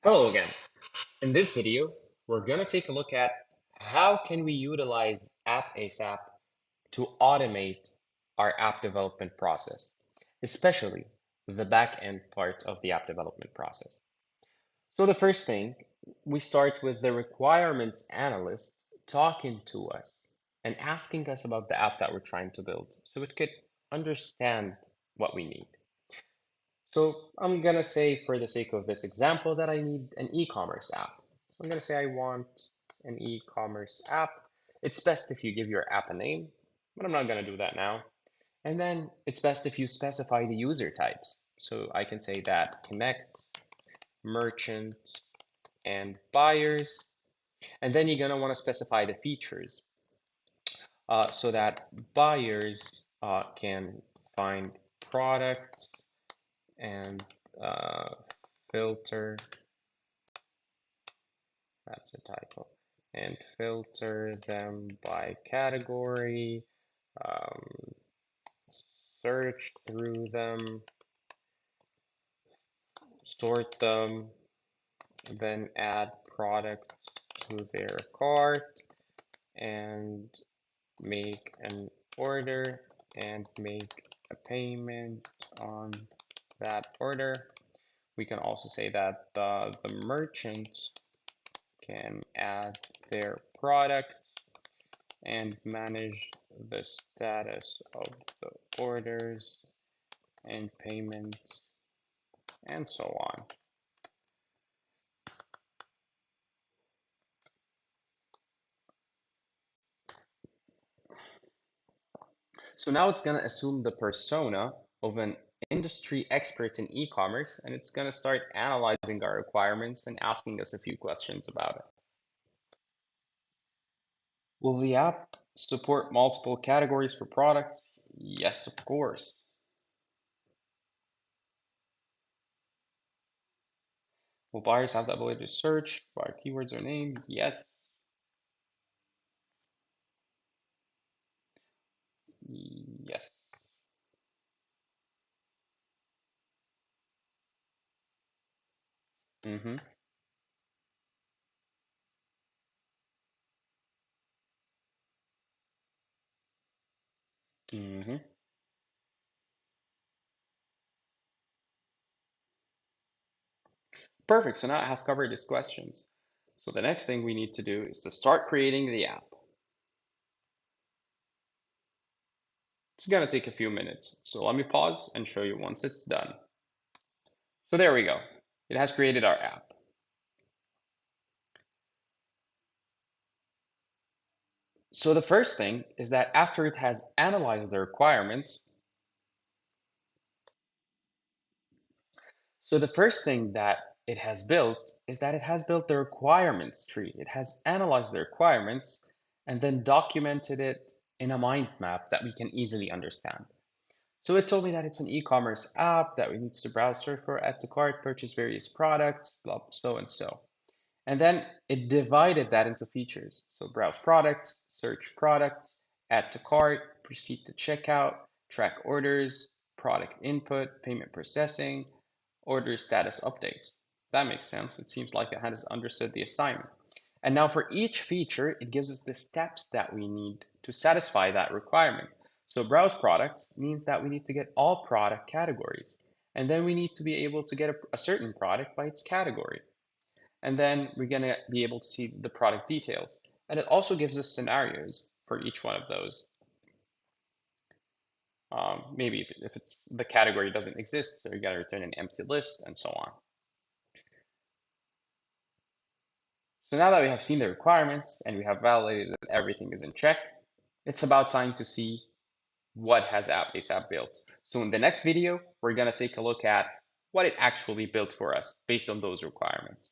Hello again. In this video, we're going to take a look at how can we utilize AppAsap to automate our app development process, especially the back-end part of the app development process. So the first thing, we start with the requirements analyst talking to us and asking us about the app that we're trying to build so it could understand what we need. So I'm gonna say for the sake of this example that I need an e-commerce app. So I'm gonna say I want an e-commerce app. It's best if you give your app a name, but I'm not gonna do that now. And then it's best if you specify the user types. So I can say that connect, merchants, and buyers. And then you're gonna wanna specify the features so that buyers can find products and uh, filter, that's a typo, and filter them by category, um, search through them, sort them, then add products to their cart, and make an order and make a payment on that order. We can also say that the merchants can add their product and manage the status of the orders and payments and so on. So now it's going to assume the persona of an industry expert in e-commerce, and it's going to start analyzing our requirements and asking us a few questions about it. Will the app support multiple categories for products? Yes, of course. Will buyers have the ability to search by keywords or name? Yes. Yes. Mm-hmm. Mm-hmm. Perfect. So now it has covered these questions. So the next thing we need to do is to start creating the app. It's going to take a few minutes. So let me pause and show you once it's done. So there we go. It has created our app. So the first thing is that after it has analyzed the requirements, so the first thing that it has built is that it has built the requirements tree. It has analyzed the requirements and then documented it in a mind map that we can easily understand. So it told me that it's an e-commerce app that we need to browse, search for, add to cart, purchase various products, blah, so and so. And then it divided that into features. So browse products, search products, add to cart, proceed to checkout, track orders, product input, payment processing, order status updates. That makes sense. It seems like it has understood the assignment. And now for each feature, it gives us the steps that we need to satisfy that requirement. So browse products means that we need to get all product categories. And then we need to be able to get a certain product by its category. And then we're going to be able to see the product details. And it also gives us scenarios for each one of those. Maybe if it's the category doesn't exist, so you got to return an empty list and so on. So now that we have seen the requirements and we have validated that everything is in check, it's about time to see what has AppAsap built. So in the next video, we're going to take a look at what it actually built for us based on those requirements.